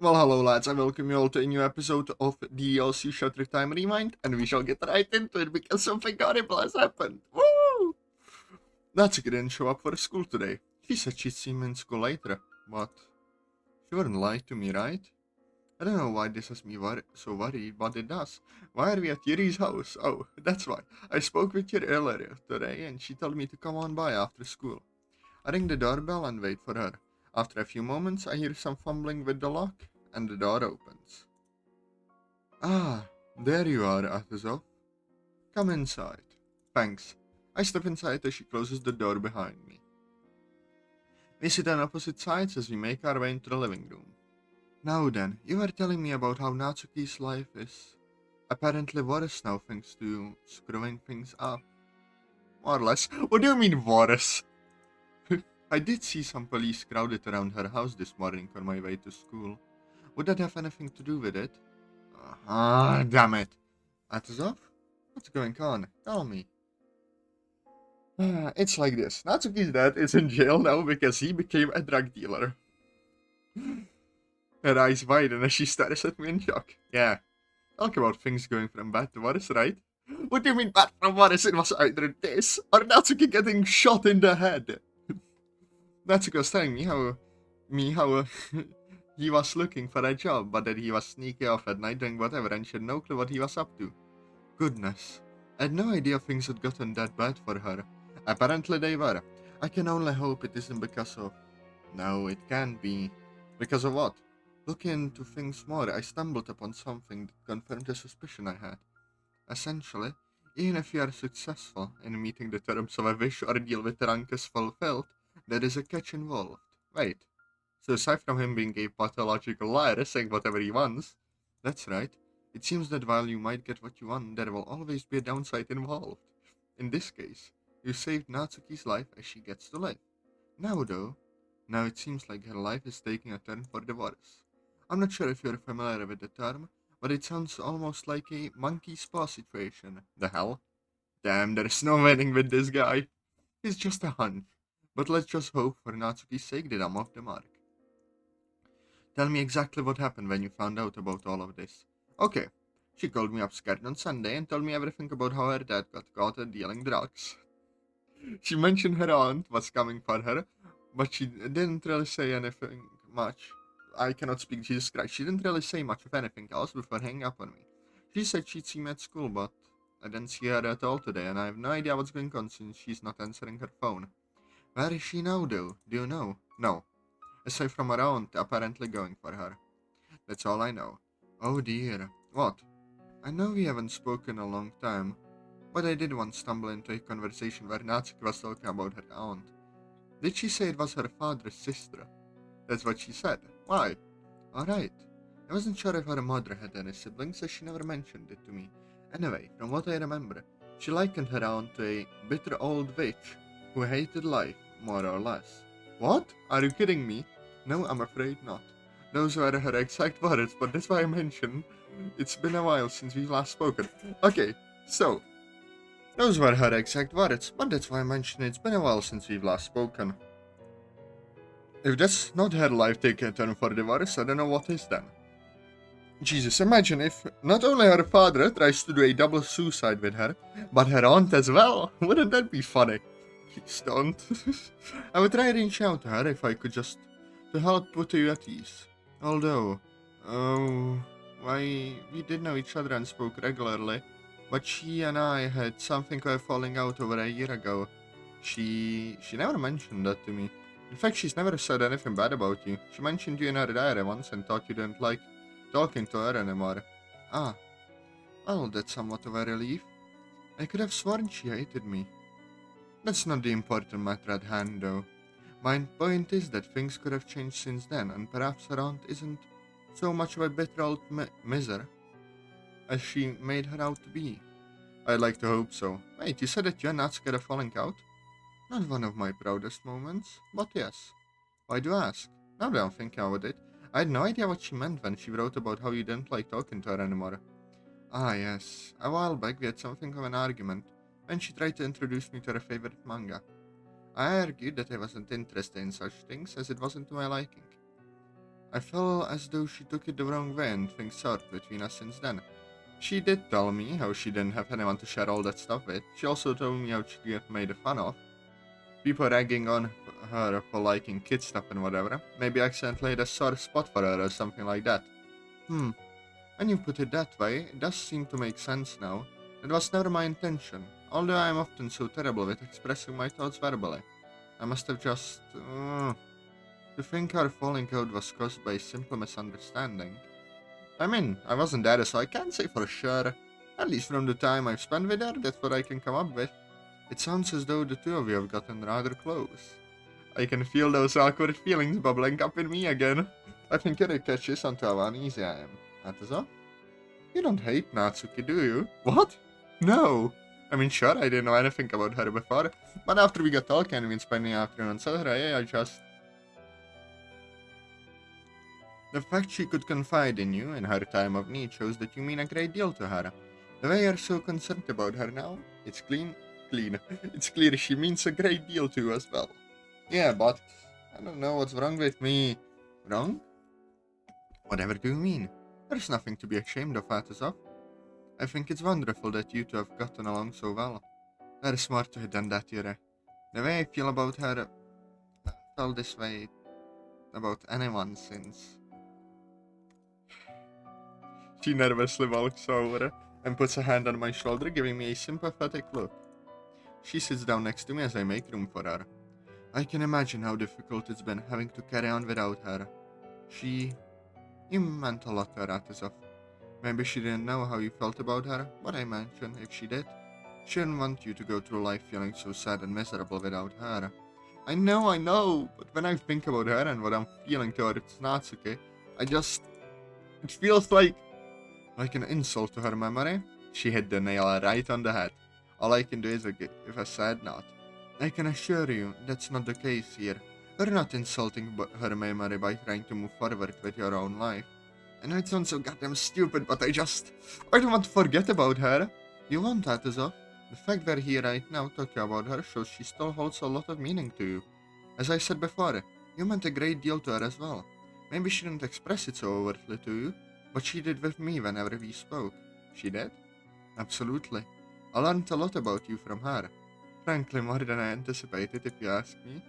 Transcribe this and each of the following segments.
Well, hello lads, I welcome you all to a new episode of the DLC Shutter Time Rewind, and we shall get right into it because something horrible has happened. Woo! Natsuki didn't show up for school today. She said she'd see me in school later, but she wouldn't lie to me, right? I don't know why this has me so worried, but it does. Why are we at Yuri's house? Oh, that's why. I spoke with Yuri earlier today, and she told me to come on by after school. I ring the doorbell and wait for her. After a few moments, I hear some fumbling with the lock, and the door opens. Ah, there you are, Atazov. Come inside. Thanks. I step inside as she closes the door behind me. We sit on opposite sides as we make our way into the living room. Now then, you were telling me about how Natsuki's life is apparently worse now thanks to you screwing things up. More or less. What do you mean worse? I did see some police crowded around her house this morning on my way to school. Would that have anything to do with it? Ah, damn it. Atazov? What's going on? Tell me. It's like this. Natsuki's dad is in jail now because he became a drug dealer. Her eyes widen as she stares at me in shock. Yeah, talk about things going from bad to worse, right? What do you mean bad from worse? It was either this or Natsuki getting shot in the head. Natsuki was telling me how he was looking for a job, but that he was sneaking off at night doing whatever and she had no clue what he was up to. Goodness. I had no idea things had gotten that bad for her. Apparently they were. I can only hope it isn't because of... No, it can't be. Because of what? Looking into things more, I stumbled upon something that confirmed the suspicion I had. Essentially, even if you are successful in meeting the terms of a wish or deal with the rank is fulfilled, there is a catch involved. Wait. So aside from him being a pathological liar saying whatever he wants, that's right. It seems that while you might get what you want, there will always be a downside involved. In this case, you saved Natsuki's life as she gets to live. Now it seems like her life is taking a turn for the worse. I'm not sure if you're familiar with the term, but it sounds almost like a monkey's paw situation. The hell? Damn, there's no winning with this guy. It's just a hunch. But let's just hope for Natsuki's sake that I'm off the mark. Tell me exactly what happened when you found out about all of this. Okay. She called me up scared on Sunday and told me everything about how her dad got caught at dealing drugs. She mentioned her aunt was coming for her, but she didn't really say anything much. I cannot speak Jesus Christ. She didn't really say much of anything else before hanging up on me. She said she'd see me at school, but I didn't see her at all today, and I have no idea what's going on since she's not answering her phone. Where is she now, though? Do you know? No. Aside from her aunt apparently going for her. That's all I know. Oh dear. What? I know we haven't spoken in a long time, but I did once stumble into a conversation where Natsuki was talking about her aunt. Did she say it was her father's sister? That's what she said. Why? Alright. I wasn't sure if her mother had any siblings, as she never mentioned it to me. Anyway, from what I remember, she likened her aunt to a bitter old witch who hated life, more or less. What? Are you kidding me? No, I'm afraid not. Those were her exact words, but that's why I mentioned it's been a while since we last spoken. Okay, so, those were her exact words, but that's why I mentioned it's been a while since we've last spoken. If that's not her life taking a turn for the worse, I don't know what is then. Jesus, imagine if not only her father tries to do a double suicide with her, but her aunt as well. Wouldn't that be funny? Please don't. I would try to reach out to her if I could just to help put you at ease. Although, oh, why we did know each other and spoke regularly, but she and I had something of a falling out over a year ago. She never mentioned that to me. In fact, she's never said anything bad about you. She mentioned you in her diary once and thought you didn't like talking to her anymore. Ah, well, that's somewhat of a relief. I could have sworn she hated me. That's not the important matter at hand, though. My point is that things could have changed since then, and perhaps her aunt isn't so much of a bitter old miser as she made her out to be. I'd like to hope so. Wait, you said that you and Natsuki had a falling out? Not one of my proudest moments, but yes. Why do you ask? Now that I'm thinking about it, I had no idea what she meant when she wrote about how you didn't like talking to her anymore. Ah, yes. A while back we had something of an argument when she tried to introduce me to her favorite manga. I argued that I wasn't interested in such things as it wasn't to my liking. I felt as though she took it the wrong way and things soured between us since then. She did tell me how she didn't have anyone to share all that stuff with. She also told me how she got made fun of. People ragging on her for liking kid stuff and whatever. Maybe accidentally had a sore spot for her or something like that. When you put it that way, it does seem to make sense now. It was never my intention, although I am often so terrible with expressing my thoughts verbally. I must have just... to think our falling out was caused by a simple misunderstanding. I mean, I wasn't there, so I can't say for sure. At least from the time I've spent with her, that's what I can come up with. It sounds as though the two of you have gotten rather close. I can feel those awkward feelings bubbling up in me again. I think it catches on to how uneasy I am. That is all. You don't hate Natsuki, do you? What? No. I mean, sure, I didn't know anything about her before, but after we got talking and we spent the afternoon on Saturday, I just... The fact she could confide in you in her time of need shows that you mean a great deal to her. The way you're so concerned about her now, it's clean. It's clear she means a great deal to you as well. Yeah, but I don't know what's wrong with me. Wrong? Whatever do you mean? There's nothing to be ashamed of, Atazov. I think it's wonderful that you two have gotten along so well. Very smart to have done that, Yuri. The way I feel about her, I felt this way about anyone since... She nervously walks over and puts a hand on my shoulder, giving me a sympathetic look. She sits down next to me as I make room for her. I can imagine how difficult it's been having to carry on without her. You meant a lot to her, Atazov. Maybe she didn't know how you felt about her, but I imagine if she did, she didn't want you to go through life feeling so sad and miserable without her. I know, but when I think about her and what I'm feeling towards Natsuki, it feels like an insult to her memory. She hit the nail right on the head. All I can do is give a sad nod. I can assure you that's not the case here. You're not insulting her memory by trying to move forward with your own life. I know it sounds so goddamn stupid, but I don't want to forget about her. You won't, Atazov. The fact we're here right now talking about her shows she still holds a lot of meaning to you. As I said before, you meant a great deal to her as well. Maybe she didn't express it so overtly to you, but she did with me whenever we spoke. She did? Absolutely. I learned a lot about you from her. Frankly, more than I anticipated, if you ask me.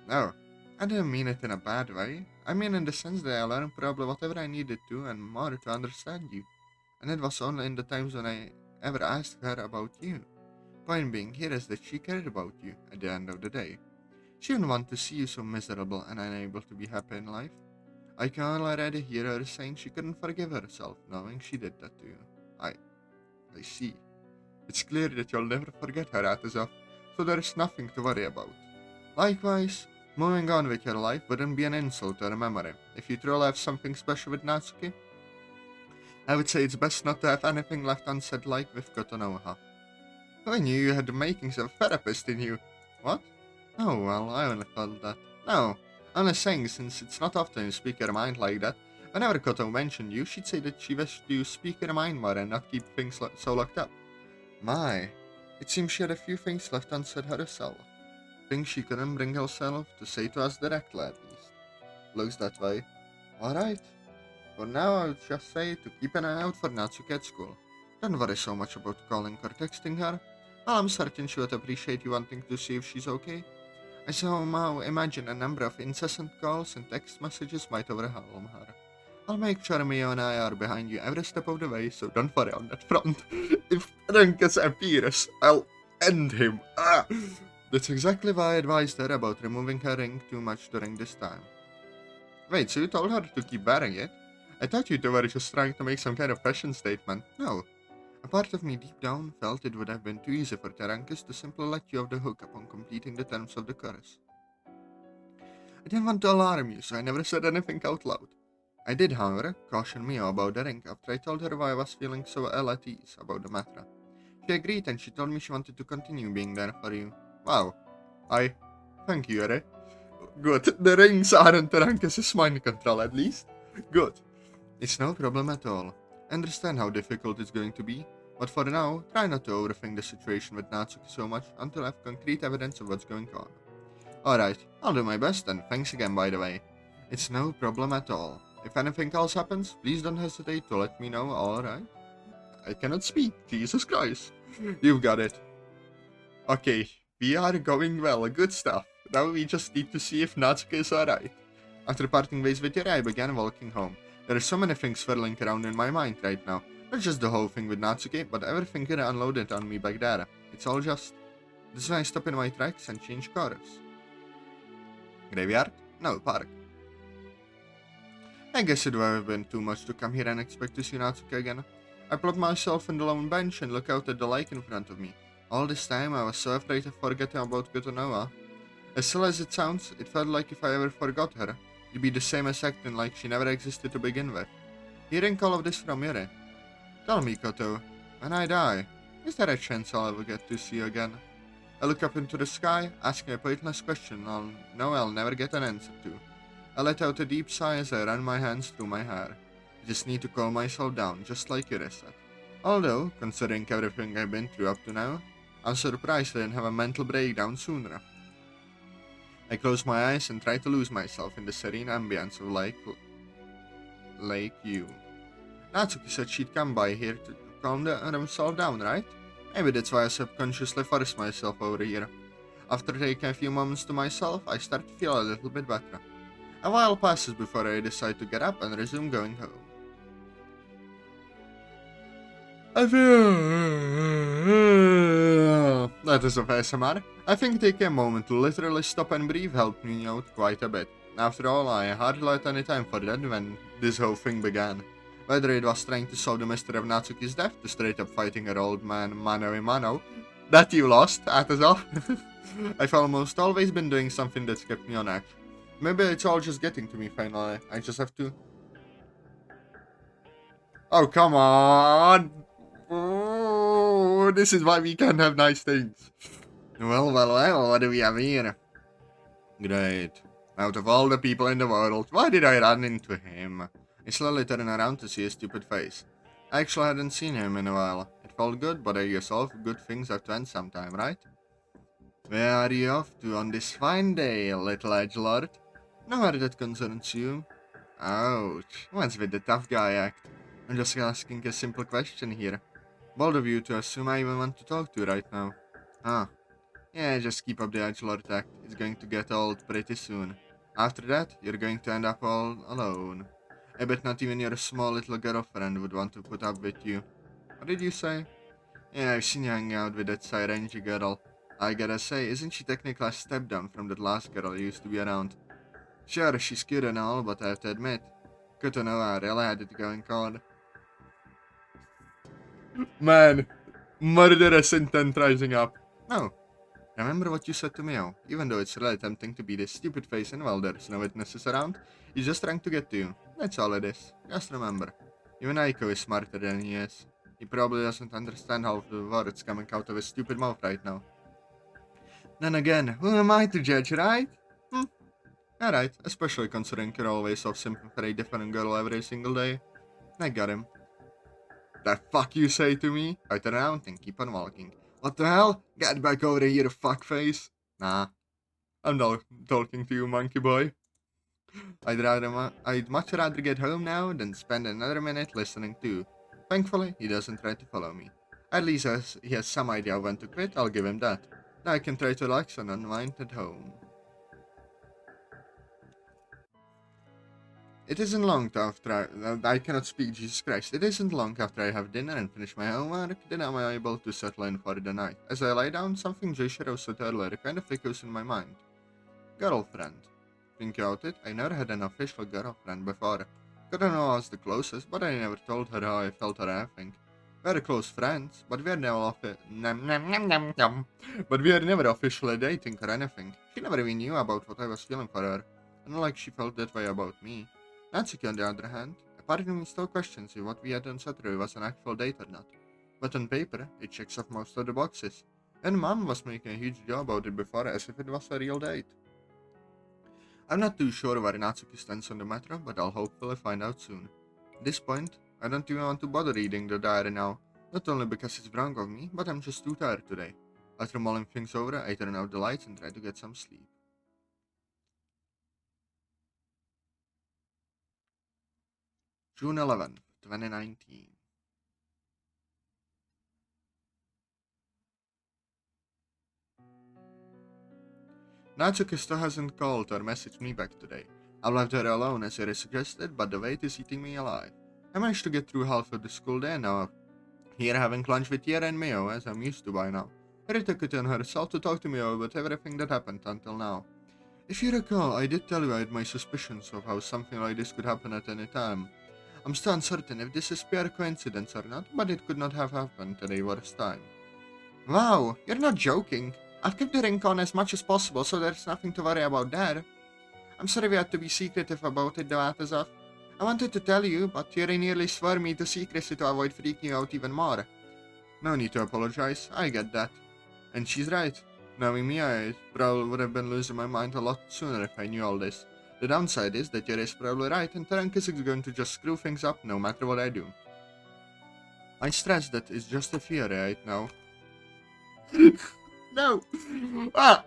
No, I didn't mean it in a bad way. I mean in the sense that I learned probably whatever I needed to and more to understand you. And it was only in the times when I ever asked her about you. Point being here is that she cared about you at the end of the day. She didn't want to see you so miserable and unable to be happy in life. I can already hear her saying she couldn't forgive herself knowing she did that to you. I see. It's clear that you'll never forget her, Atazov, so there is nothing to worry about. Likewise, moving on with your life wouldn't be an insult to her memory. If you truly have something special with Natsuki, I would say it's best not to have anything left unsaid like with Kotonoha. I knew you had the makings of a therapist in you. What? Oh, well, I only thought that. No, I'm only saying since it's not often you speak your mind like that. Whenever Koto mentioned you, she'd say that she wished you speak her mind more and not keep things so locked up. My, it seems she had a few things left unsaid herself. Things she couldn't bring herself to say to us directly, at least. Looks that way. Alright. For now, I'll just say to keep an eye out for Natsuki at school. Don't worry so much about calling or texting her. Well, I'm certain she would appreciate you wanting to see if she's okay. I somehow imagine a number of incessant calls and text messages might overwhelm her. I'll make sure Mio and I are behind you every step of the way, so don't worry on that front. If Renkas appears, I'll end him. That's exactly why I advised her about removing her ring too much during this time. Wait, so you told her to keep wearing it? I thought you two were just trying to make some kind of fashion statement. No. A part of me deep down felt it would have been too easy for Terankas to simply let you off the hook upon completing the terms of the chorus. I didn't want to alarm you, so I never said anything out loud. I did, however, caution Mio about the ring after I told her why I was feeling so ill at ease about the matter. She agreed and she told me she wanted to continue being there for you. Wow. Thank you, Yuri. Good. The rings aren't Terankas' mind control, at least. Good. It's no problem at all. I understand how difficult it's going to be, but for now, try not to overthink the situation with Natsuki so much until I have concrete evidence of what's going on. Alright, I'll do my best and thanks again by the way. It's no problem at all. If anything else happens, please don't hesitate to let me know, alright? I cannot speak, Jesus Christ. You've got it. Okay, we are going well, good stuff. Now we just need to see if Natsuki is alright. After parting ways with Yuri, I began walking home. There are so many things swirling around in my mind right now. Not just the whole thing with Natsuki, but everything Yuri unloaded on me back there. It's all just... This is when I stop in my tracks and change cars. Graveyard? No, park. I guess it would have been too much to come here and expect to see Natsuki again. I plot myself on the lone bench and look out at the lake in front of me. All this time I was so afraid of forgetting about Gotonoa. As silly as it sounds, it felt like if I ever forgot her, it'd be the same as acting like she never existed to begin with. Hearing all of this from Yuri. Tell me, Koto, when I die, is there a chance I'll ever get to see you again? I look up into the sky, asking a pointless question I'll know I'll never get an answer to. I let out a deep sigh as I ran my hands through my hair. I just need to calm myself down, just like Yuri said. Although, considering everything I've been through up to now, I'm surprised I didn't have a mental breakdown sooner. I close my eyes and try to lose myself in the serene ambience of Lake U. Natsuki said she'd come by here to calm herself down, right? Maybe that's why I subconsciously forced myself over here. After taking a few moments to myself, I start to feel a little bit better. A while passes before I decide to get up and resume going home. I feel... That is of ASMR. I think taking a moment to literally stop and breathe helped me out quite a bit. After all, I hardly had any time for that when this whole thing began. Whether it was trying to solve the mystery of Natsuki's death, to straight up fighting her old man mano a mano, that you lost, that is all. I've almost always been doing something that's kept me on edge. Maybe it's all just getting to me finally. I just have to... Oh, come on! Oh, this is why we can't have nice things. Well, what do we have here? Great. Out of all the people in the world, why did I run into him? I slowly turned around to see his stupid face. I actually hadn't seen him in a while. It felt good, but I guess all good things have to end sometime, right? Where are you off to on this fine day, little edgelord? Nowhere that concerns you. Ouch. What's with the tough guy act? I'm just asking a simple question here. Bold of you to assume I even want to talk to you right now. Huh. Yeah, just keep up the edgelord act. It's going to get old pretty soon. After that, you're going to end up all alone. I bet not even your small little girlfriend would want to put up with you. What did you say? Yeah, I've seen you hanging out with that Sirenji girl. I gotta say, isn't she technically a step down from that last girl who used to be around? Sure, she's cute and all, but I have to admit, Kotonoa really had it going on. Man, murderous intent rising up. No, remember what you said to Mio. Even though it's really tempting to be this stupid face and well there's no witnesses around, he's just trying to get to you. That's all it is. Just remember, even Aiko is smarter than he is. He probably doesn't understand half the words coming out of his stupid mouth right now. Then again, who am I to judge, right? Alright, especially considering you're always off simping for a different girl every single day. I got him. The fuck you say to me? I turn around and keep on walking. What the hell? Get back over here, fuckface. Nah, I'm not talking to you, monkey boy. I'd much rather get home now than spend another minute listening to you. Thankfully, he doesn't try to follow me. At least as he has some idea when to quit, I'll give him that. Now I can try to relax and unwind at home. It isn't long after I cannot speak, Jesus Christ. It isn't long after I have dinner and finish my homework, then am I able to settle in for the night. As I lie down, something Joshiro said earlier kind of echoes in my mind. Girlfriend. Think about it, I never had an official girlfriend before. Kotonoa was the closest, but I never told her how I felt or anything. We were close friends, but we were never officially dating or anything. She never even knew about what I was feeling for her, unlike she felt that way about me. Natsuki, on the other hand, a part of me still questions if what we had on Saturday was an actual date or not. But on paper, it checks off most of the boxes. And Mom was making a huge deal about it before as if it was a real date. I'm not too sure where Natsuki stands on the matter, but I'll hopefully find out soon. At this point, I don't even want to bother reading the diary now, not only because it's wrong of me, but I'm just too tired today. After mulling things over, I turn out the lights and try to get some sleep. June 11th, 2019. Natsuki still hasn't called or messaged me back today. I left her alone as I suggested, but the wait is eating me alive. I managed to get through half of the school day now, here having lunch with Yera and Mio, as I'm used to by now. Yera took it on herself to talk to Mio about everything that happened until now. If you recall, I did tell you I had my suspicions of how something like this could happen at any time. I'm still uncertain if this is pure coincidence or not, but it could not have happened at a worse time. Wow, you're not joking. I've kept the ring on as much as possible, so there's nothing to worry about there. I'm sorry we had to be secretive about it, though, Atazov. I wanted to tell you, but Yuri nearly swore me to secrecy to avoid freaking you out even more. No need to apologize, I get that. And she's right. Knowing me, I probably would have been losing my mind a lot sooner if I knew all this. The downside is that Yuri is probably right, and Terenkus is going to just screw things up no matter what I do. I stress that it's just a theory right now. No! Ah!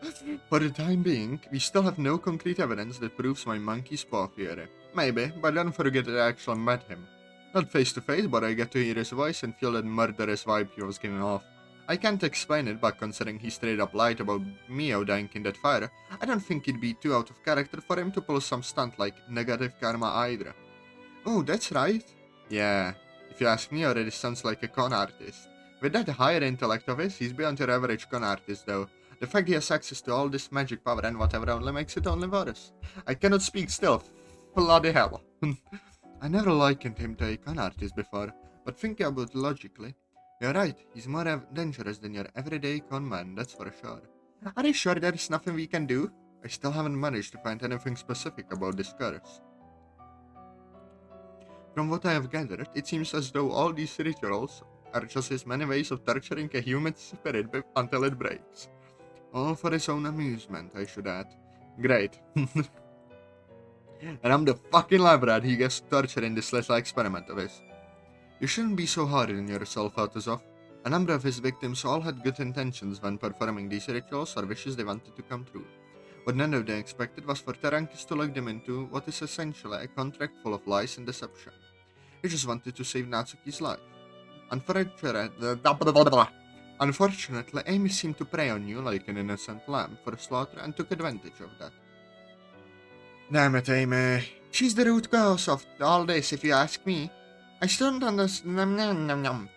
For the time being, we still have no concrete evidence that proves my monkey's paw theory. Maybe, but don't forget that I actually met him. Not face to face, but I get to hear his voice and feel that murderous vibe he was giving off. I can't explain it, but considering he straight up lied about Mio dying in that fire, I don't think it'd be too out of character for him to pull some stunt like negative karma either. Oh, that's right. Yeah, if you ask me, he already sounds like a con artist. With that higher intellect of his, he's beyond your average con artist though. The fact he has access to all this magic power and whatever only makes it only worse. I cannot speak still. Bloody hell. I never likened him to a con artist before, but thinking about it logically, you're right, he's more dangerous than your everyday con man, that's for sure. Are you sure there's nothing we can do? I still haven't managed to find anything specific about this curse. From what I have gathered, it seems as though all these rituals are just his many ways of torturing a human spirit until it breaks. All for his own amusement, I should add. Great. And I'm the fucking lab rat he gets tortured in this little experiment of his. You shouldn't be so hard on yourself, Atazov. A number of his victims all had good intentions when performing these rituals or wishes they wanted to come true. What none of them expected was for Terankis to lock them into what is essentially a contract full of lies and deception. He just wanted to save Natsuki's life. Unfortunately, Amy seemed to prey on you like an innocent lamb for slaughter and took advantage of that. Damn it, Amy. She's the root cause of all this, if you ask me. I still don't understand.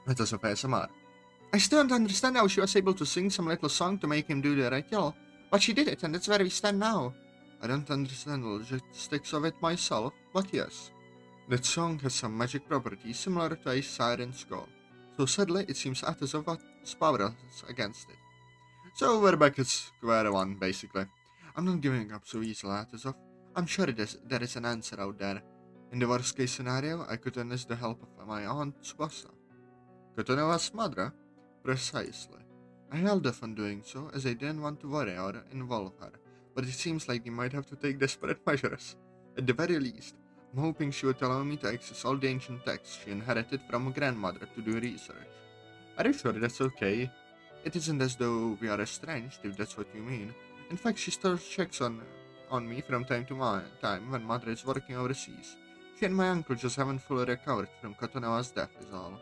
It was a ASMR. I still don't understand how she was able to sing some little song to make him do the ritual, but she did it, and that's where we stand now. I don't understand the logistics of it myself, but yes. That song has some magic properties similar to a siren's call, so sadly it seems Atazov was powerless against it. So we're back at square one, basically. I'm not giving up so easily, Atazov. I'm sure there is an answer out there. In the worst case scenario, I could enlist the help of my aunt Tsubasa. Kotonowa's mother? Precisely. I held off on doing so, as I didn't want to worry or involve her, but it seems like we might have to take desperate measures. At the very least, I'm hoping she would allow me to access all the ancient texts she inherited from her grandmother to do research. Are you sure that's okay? It isn't as though we are estranged, if that's what you mean. In fact, she still checks on me from time to time when mother is working overseas. She and my uncle just haven't fully recovered from Kotonowa's death is all.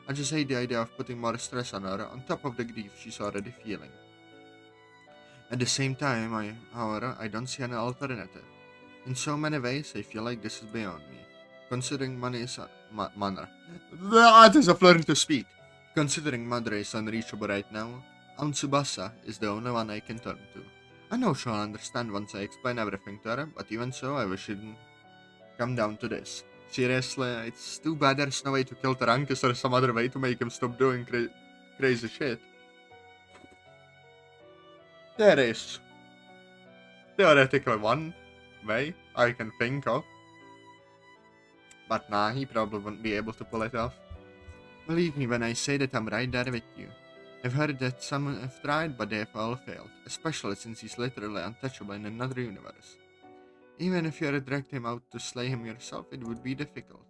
I just hate the idea of putting more stress on her on top of the grief she's already feeling. At the same time, however, I don't see any alternative. In so many ways, I feel like this is beyond me. Considering money is manner. That is a learn to speak. Considering Mother is unreachable right now, Aunt Tsubasa is the only one I can turn to. I know she'll understand once I explain everything to her, but even so, I wish it didn't come down to this. Seriously, it's too bad there's no way to kill Terenkus or some other way to make him stop doing crazy shit. There is theoretically one way I can think of. But nah, he probably wouldn't be able to pull it off. Believe me when I say that I'm right there with you. I've heard that some have tried, but they have all failed, especially since he's literally untouchable in another universe. Even if you had dragged him out to slay him yourself, it would be difficult.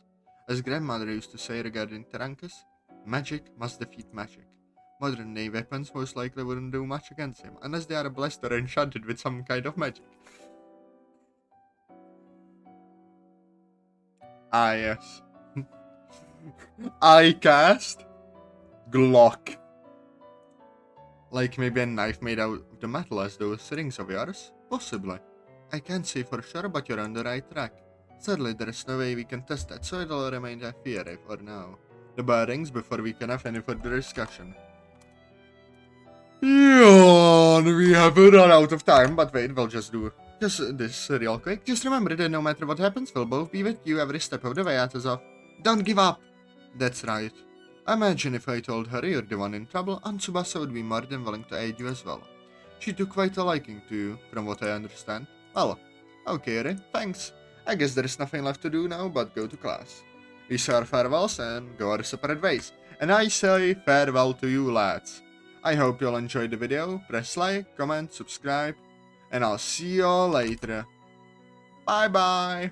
As grandmother used to say regarding Terenkus, magic must defeat magic. Modern day weapons most likely wouldn't do much against him, unless they are blessed or enchanted with some kind of magic. Ah, yes. I cast Glock. Like maybe a knife made out of the metal as those rings of yours? Possibly. I can't say for sure, but you're on the right track. Sadly, there is no way we can test that, so it'll remain a theory for now. The bell rings before we can have any further discussion. Yawn, we have run out of time, but wait, we'll just do this real quick. Just remember that no matter what happens, we'll both be with you every step of the way, Atazov. Don't give up! That's right. Imagine if I told her you're the one in trouble, and Tsubasa would be more than willing to aid you as well. She took quite a liking to you, from what I understand. Well, okay, Ray, thanks. I guess there's nothing left to do now but go to class. We say our farewells and go our separate ways. And I say farewell to you, lads. I hope you'll enjoy the video. Press like, comment, subscribe, and I'll see you all later. Bye bye!